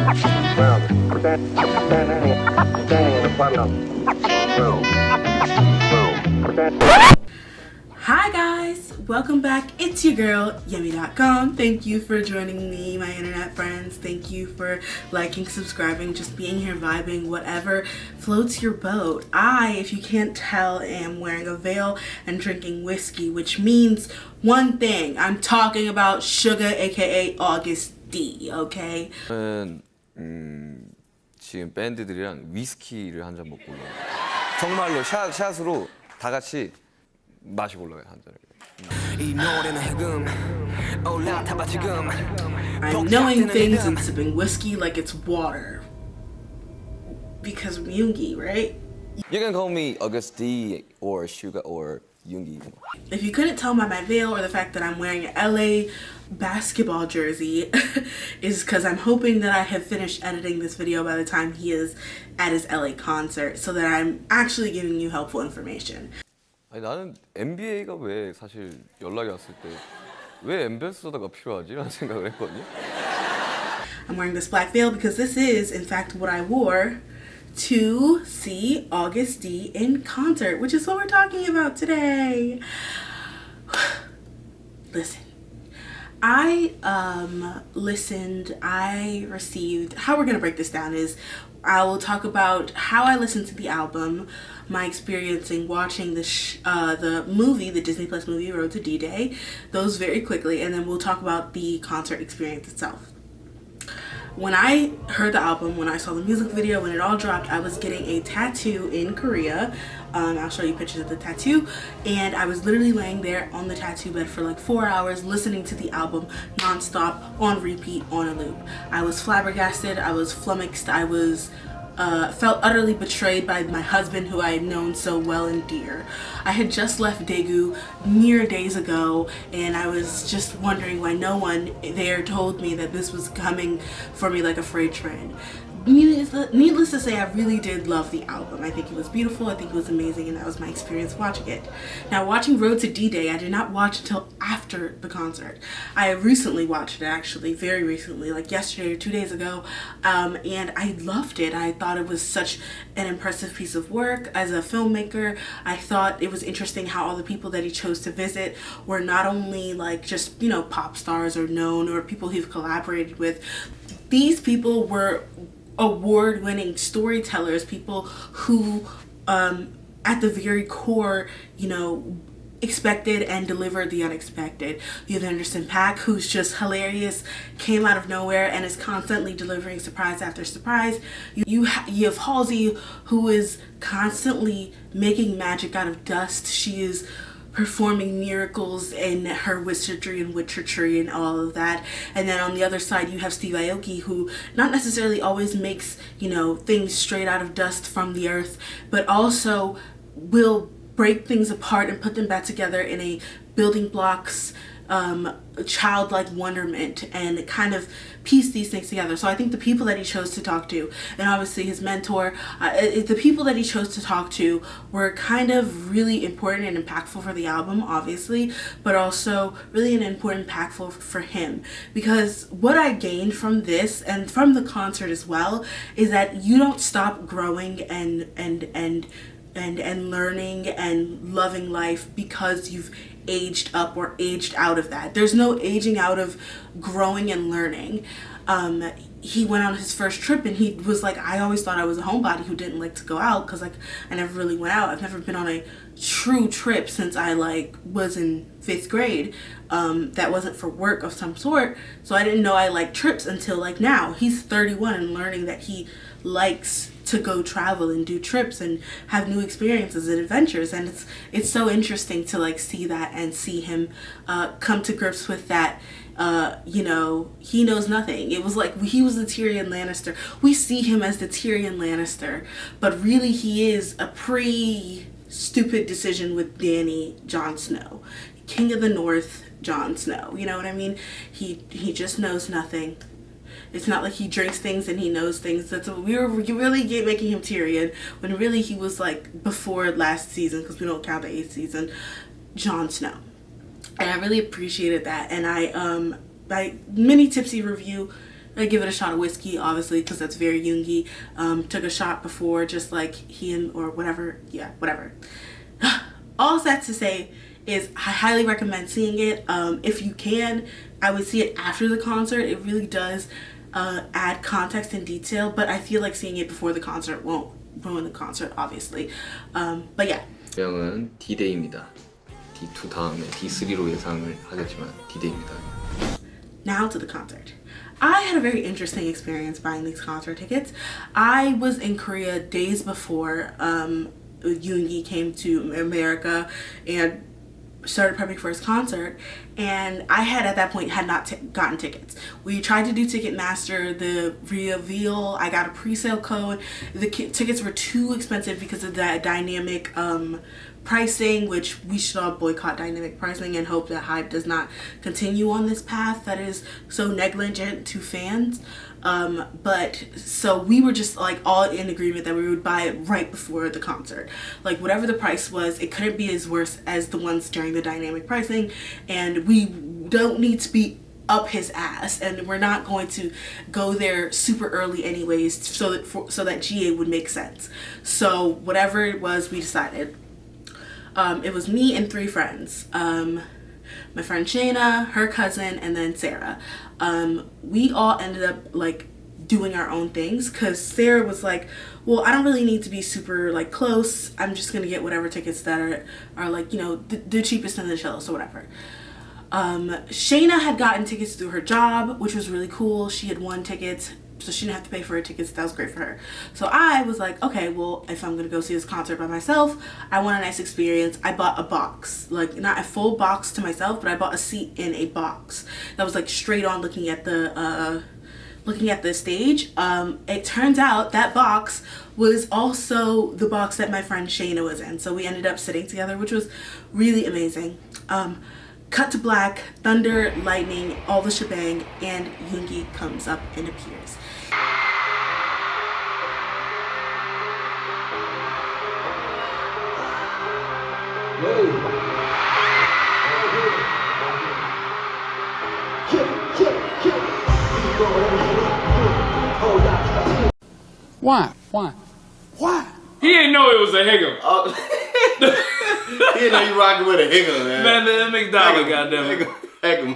Hi guys, welcome back. It's your girl Yummy.com. Thank you for joining me, my internet friends. Thank you for liking, subscribing, just being here, vibing, whatever floats your boat. I, if you can't tell, am wearing a veil and drinking whiskey, which means one thing. I'm talking about Sugar, aka August D, okay? 저는 지금 밴드들이랑 위스키를 한 잔 먹고 올라요. 정말로 샷으로 다 같이 마시고 올라요, 한 잔을. I'm knowing things and sipping whiskey like it's water. Because of Yoongi, right? You can call me August D or Sugar or Yoongi. If you couldn't tell by my veil or the fact that I'm wearing an LA basketball jersey is because I'm hoping that I have finished editing this video by the time he is at his LA concert so that I'm actually giving you helpful information. 아니 나는 NBA가 왜 사실 연락이 왔을 때 왜 앰베서더가 필요하지? 라는 생각을 했거든요. I'm wearing this black veil because this is in fact what I wore to see August D in concert, which is what we're talking about today. Listen, I received, how we're gonna break this down is I will talk about how I listened to the album, my experience in watching the movie, the Disney Plus movie Road to D-Day, those very quickly, and then we'll talk about the concert experience itself. When I heard the album, when I saw the music video, when it all dropped, I was getting a tattoo in Korea. I'll show you pictures of the tattoo. And I was literally laying there on the tattoo bed for like 4 hours listening to the album nonstop, on repeat, on a loop. I was flabbergasted, I was flummoxed, I was felt utterly betrayed by my husband who I had known so well and dear. I had just left Daegu mere days ago and I was just wondering why no one there told me that this was coming for me like a freight train. Needless to say, I really did love the album. I think it was beautiful, I think it was amazing, and that was my experience watching it. Now, watching Road to D-Day, I did not watch until after the concert. I recently watched it, actually, very recently, like yesterday or 2 days ago, and I loved it. I thought it was such an impressive piece of work. As a filmmaker, I thought it was interesting how all the people that he chose to visit were not only like just, you know, pop stars or known or people he's collaborated with. These people were award-winning storytellers, people who at the very core, you know, expected and delivered the unexpected. You have Anderson .Paak, who's just hilarious, came out of nowhere and is constantly delivering surprise after surprise. You have Halsey, who is constantly making magic out of dust. She is performing miracles in her wizardry and witchery and all of that. And then on the other side you have Steve Aoki, who not necessarily always makes, you know, things straight out of dust from the earth, but also will break things apart and put them back together in a building blocks childlike wonderment and kind of piece these things together. So I think the people that he chose to talk to, and obviously his mentor, the people that he chose to talk to were kind of really important and impactful for the album, obviously, but also really an important impactful for him. Because what I gained from this and from the concert as well is that you don't stop growing and learning and loving life because you've aged up or aged out of that. There's no aging out of growing and learning. He went on his first trip and he was like, I always thought I was a homebody who didn't like to go out because like I never really went out. I've never been on a true trip since I like was in 5th grade that wasn't for work of some sort. So I didn't know I liked trips until like now. He's 31 and learning that he likes to go travel and do trips and have new experiences and adventures, and it's so interesting to like see that and see him come to grips with that. You know, he knows nothing. It was like he was the Tyrion Lannister. We see him as the Tyrion Lannister, but really he is a pre-stupid decision with Dany Jon Snow, King of the North Jon Snow. You know what I mean? He just knows nothing. It's not like he drinks things and he knows things. We were really making him Tyrion when really he was like before last season, because we don't count the 8th season, Jon Snow. And I really appreciated that. And my mini tipsy review I give it a shot of whiskey, obviously, because that's very Jungy. Took a shot before, just like he and, or whatever. Yeah, whatever. All that to say is I highly recommend seeing it. If you can, I would see it after the concert. It really does add context and detail, but I feel like seeing it before the concert won't ruin the concert, obviously. But yeah. 명은 D-Day입니다. D2 다음에 D3로 예상을 하겠지만 D-Day입니다. Now to the concert. I had a very interesting experience buying these concert tickets. I was in Korea days before Yoongi came to America and started prepping for his concert, and I had at that point had not gotten tickets. We tried to do Ticketmaster, the reveal, I got a pre-sale code. The tickets were too expensive because of that dynamic pricing, which we should all boycott dynamic pricing and hope that Hype does not continue on this path that is so negligent to fans. But so we were just like all in agreement that we would buy it right before the concert. Like whatever the price was, it couldn't be as worse as the ones during the dynamic pricing, and we don't need to be up his ass, and we're not going to go there super early anyways, so that GA would make sense. So whatever it was, we decided. It was me and 3 friends. My friend Shayna, her cousin, and then Sarah. We all ended up like doing our own things, because Sarah was like, well, I don't really need to be super like close. I'm just gonna get whatever tickets that are like, you know, the cheapest in the show, so whatever. Shayna had gotten tickets through her job, which was really cool. She had won tickets, so she didn't have to pay for her tickets. That was great for her. So I was like, okay, well, if I'm gonna go see this concert by myself, I want a nice experience. I bought a box, like not a full box to myself, but I bought a seat in a box that was like straight on looking at the stage. It turns out that box was also the box that my friend Shayna was in, so we ended up sitting together, which was really amazing. Cut to black, thunder, lightning, all the shebang, and Yoongi comes up and appears. Why? Why? Why? He didn't know it was a Haegeum. He didn't know you rocking with a Haegeum, man. Man, that McDonald, goddamn. Haegeum.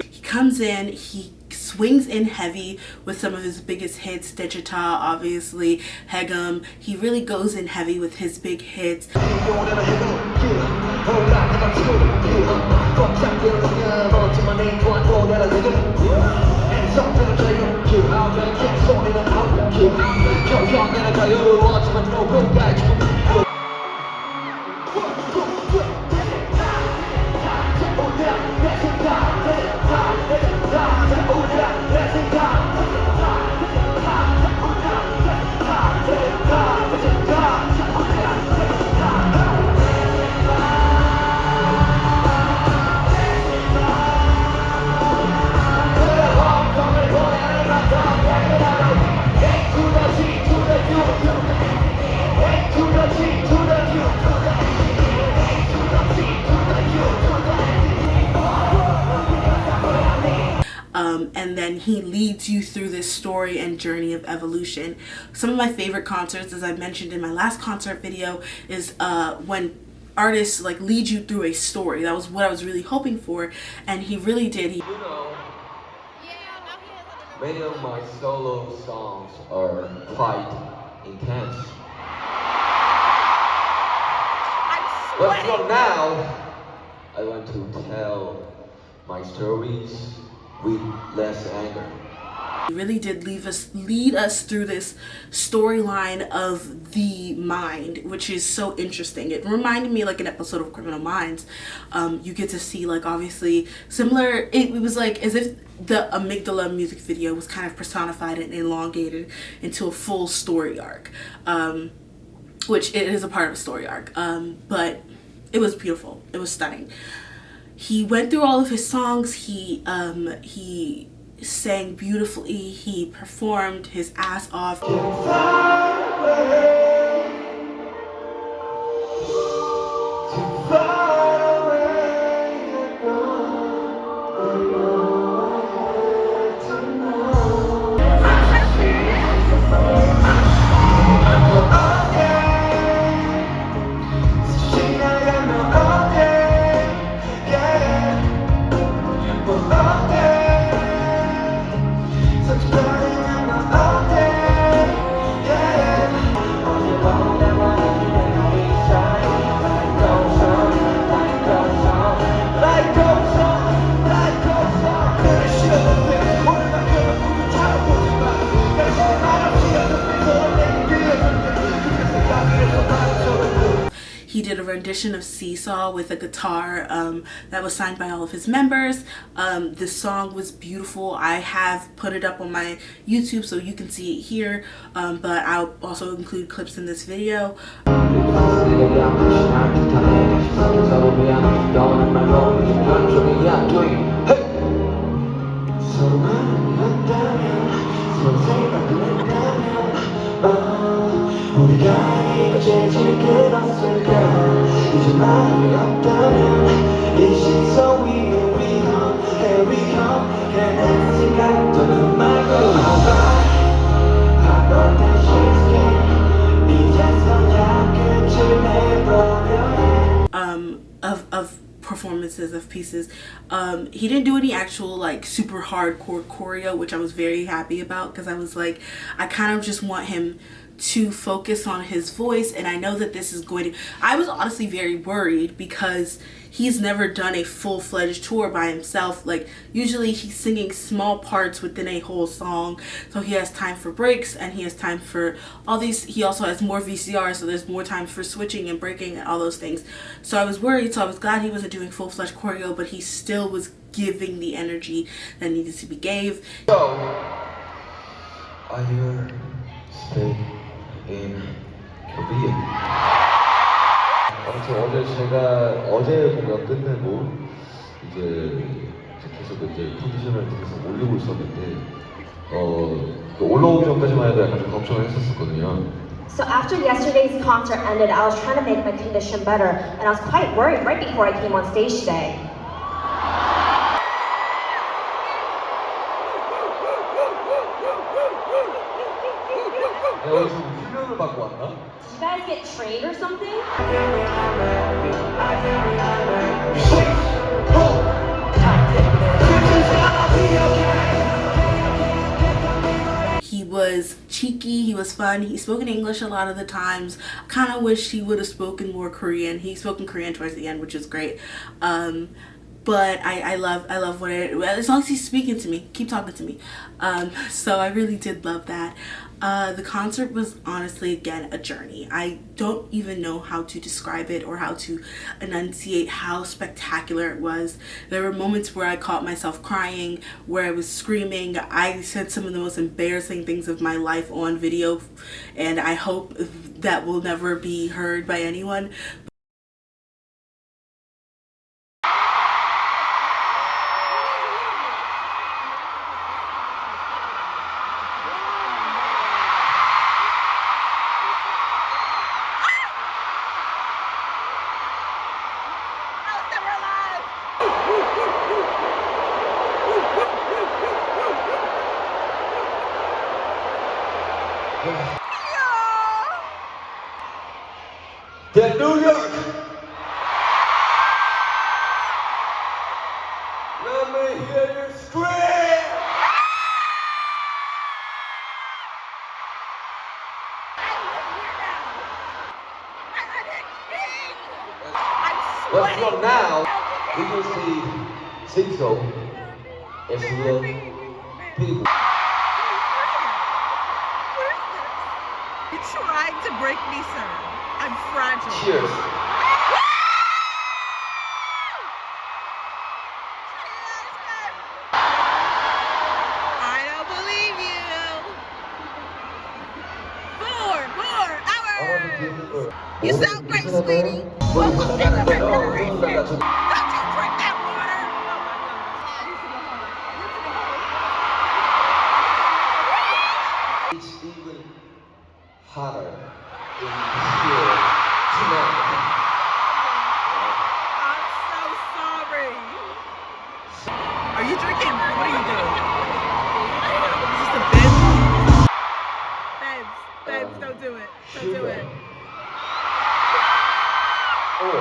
He comes in, he swings in heavy with some of his biggest hits, Digita, obviously, Haegeum. He really goes in heavy with his big hits. And then he leads you through this story and journey of evolution. Some of my favorite concerts, as I mentioned in my last concert video, is when artists like lead you through a story. That was what I was really hoping for, and he really did. Many of my solo songs are quite intense. But from now, I want to tell my stories with less anger. He really did lead us through this storyline of the mind, which is so interesting. It reminded me like an episode of Criminal Minds. You get to see like obviously similar, it was like as if the Amygdala music video was kind of personified and elongated into a full story arc, which it is a part of a story arc, but it was beautiful. It was stunning. He went through all of his songs. He sang beautifully. He performed his ass off. did a rendition of Seesaw with a guitar that was signed by all of his members. The song was beautiful. I have put it up on my YouTube so you can see it here, but I'll also include clips in this video. Of performances of pieces. He didn't do any actual like super hardcore choreo, which I was very happy about, because I was like, I kind of just want him to focus on his voice. And I know that this is going to, I was honestly very worried because he's never done a full-fledged tour by himself. Like usually he's singing small parts within a whole song, so he has time for breaks and he has time for all these. He also has more VCR, so there's more time for switching and breaking and all those things. So I was worried, so I was glad he wasn't doing full-fledged choreo, but he still was giving the energy that needed to be gave. So, I hear stay in Korea. 아무튼 어제 공연 끝내고 이제 계속 컨디션을 계속 올리고 있었는데 올라오기 전까지만 해도 약간 좀 걱정을 했었거든요. So after yesterday's concert ended, I was trying to make my condition better, and I was quite worried right before I came on stage today. 어디서 훈련을 받고 왔나? Did you guys get trained or something? He was cheeky, he was fun, he spoke in English a lot of the times. I kind of wish he would have spoken more Korean. He spoke in Korean towards the end, which is great. But I love what as long as he's speaking to me, keep talking to me. So I really did love that. The concert was honestly, again, a journey. I don't even know how to describe it or how to enunciate how spectacular it was. There were moments where I caught myself crying, where I was screaming. I said some of the most embarrassing things of my life on video, and I hope that will never be heard by anyone. That New York! Let me hear you scream! But from now, we can see Seesaw as real people. You tried to break me, sir. I'm fragile. Cheers. I don't believe you. 4 hours. You sound great, sweetie. Welcome to the Don't you drink that water. It's even hotter in here tonight. I'm so sorry. Are you drinking? What are you doing? Is this a binge? Babes, don't do it. Don't do it. Or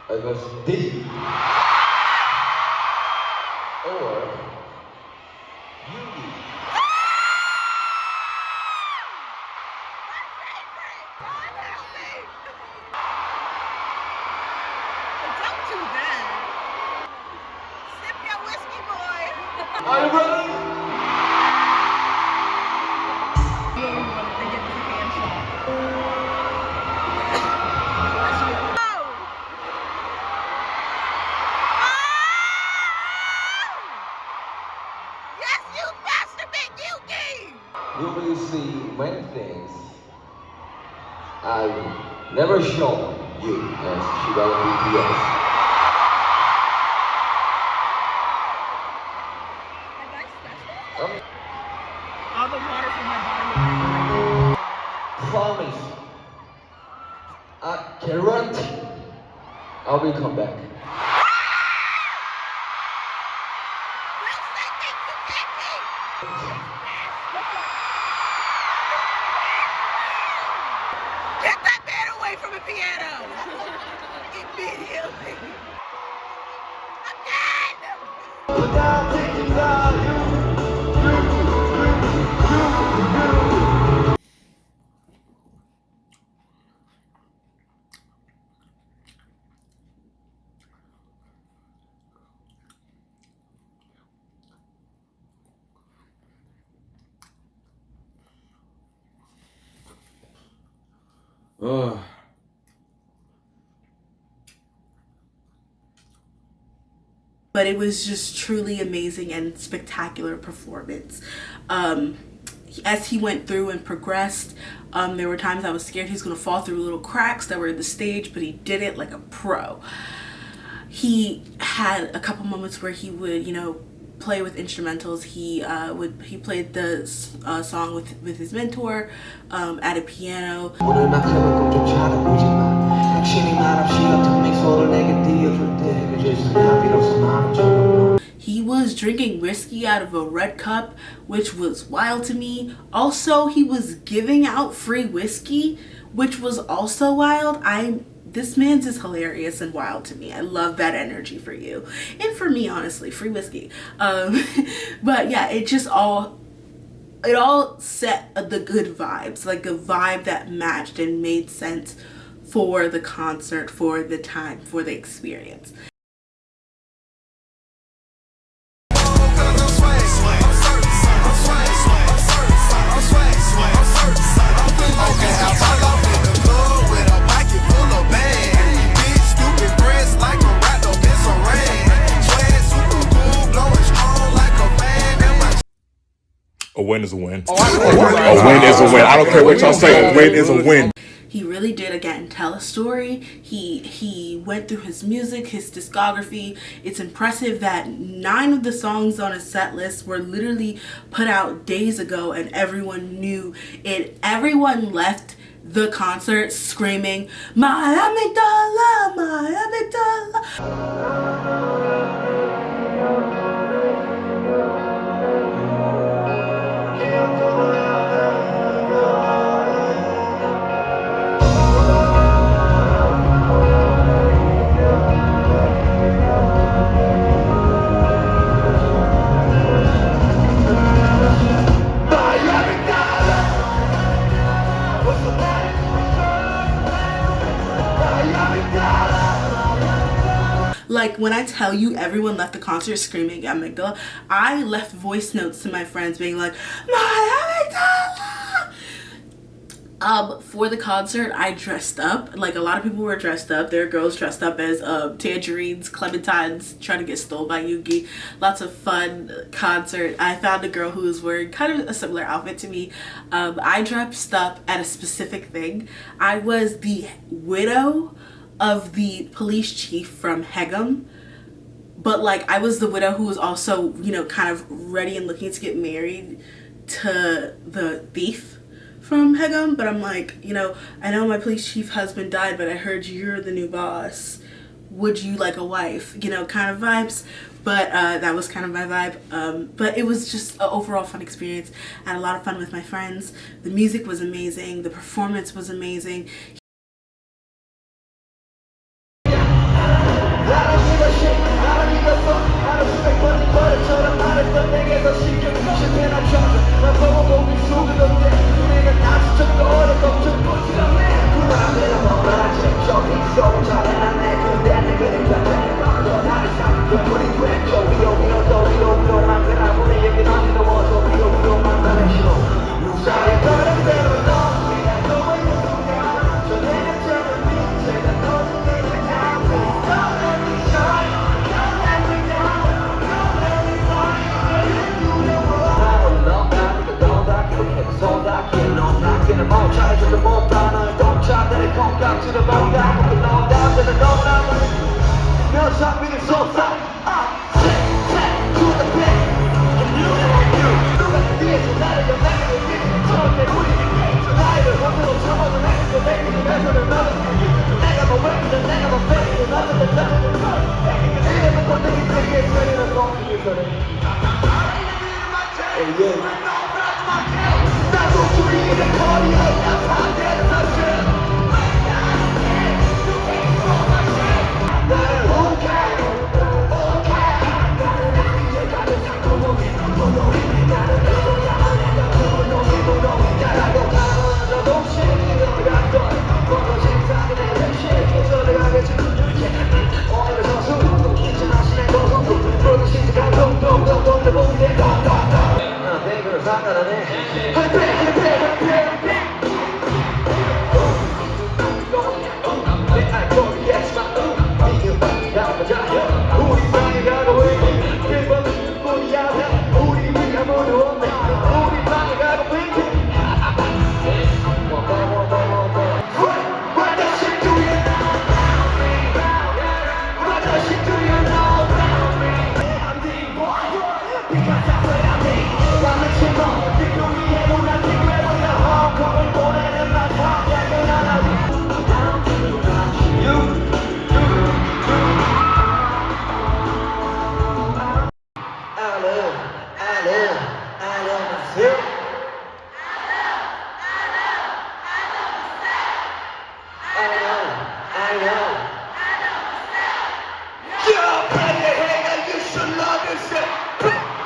I was deep. Or beauty. Don't do that. Sip your whiskey, boy. Are you ready? They get the handshake. you will see many things I've never shown you as Chicago BTS. All the water from my body. Promise. I guarantee I will come back. Get that man away from the piano! Immediately! But it was just truly amazing and spectacular performance. As he went through and progressed, there were times I was scared he was going to fall through little cracks that were in the stage, but he did it like a pro. He had a couple moments where he would, play with instrumentals. He played the song with his mentor at a piano. He was drinking whiskey out of a red cup, which was wild to me. Also, he was giving out free whiskey, which was also wild. This man's is hilarious and wild to me. I love that energy for you. And for me, honestly, free whiskey. But yeah, it all set the good vibes, like a vibe that matched and made sense for the concert, for the time, for the experience. A win is a win. A win is a win. I don't care what y'all say. A win is a win. He really did, again, tell a story. He went through his music, his discography. It's impressive that 9 of the songs on his set list were literally put out days ago and everyone knew it. Everyone left the concert screaming, "My amygdala, my amygdala." Like, when I tell you everyone left the concert screaming amygdala, I left voice notes to my friends being like, "My amygdala!" For the concert, I dressed up. Like, a lot of people were dressed up. There were girls dressed up as tangerines, clementines, trying to get stole by Yugi. Lots of fun concert. I found a girl who was wearing kind of a similar outfit to me. I dressed up at a specific thing. I was the widow of the police chief from Haegeum, but like, I was the widow who was also, kind of ready and looking to get married to the thief from Haegeum. But I'm like, I know my police chief husband died, but I heard you're the new boss. Would you like a wife? Kind of vibes. But that was kind of my vibe. But it was just an overall fun experience. I had a lot of fun with my friends. The music was amazing. The performance was amazing.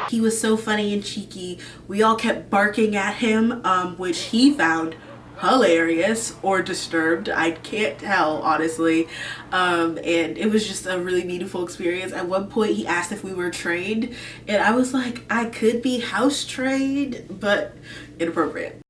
He was so funny and cheeky. We all kept barking at him, which he found hilarious or disturbed. I can't tell, honestly. And it was just a really meaningful experience. At one point, he asked if we were trained, and I was like, I could be house trained, but inappropriate.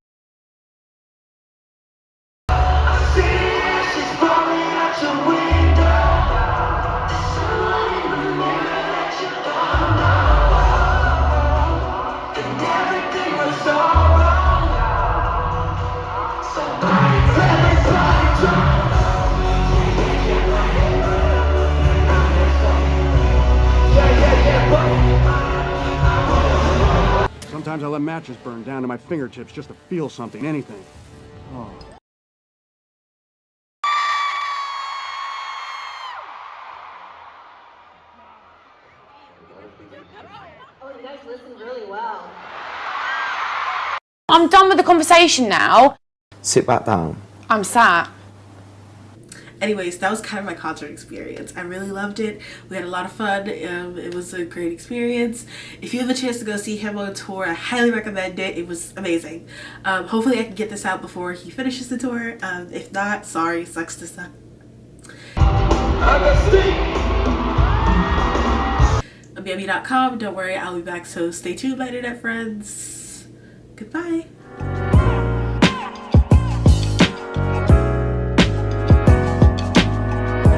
Sometimes I let matches burn down to my fingertips just to feel something, anything. Oh. Oh, you guys listened really well. I'm done with the conversation now. Sit back down. I'm sat. Anyways, that was kind of my concert experience. I really loved it. We had a lot of fun. It was a great experience. If you have a chance to go see him on tour, I highly recommend it. It was amazing. Hopefully I can get this out before he finishes the tour. If not, sorry, sucks to suck. I'm Yummy.com. Don't worry, I'll be back, so stay tuned, my internet friends. Goodbye.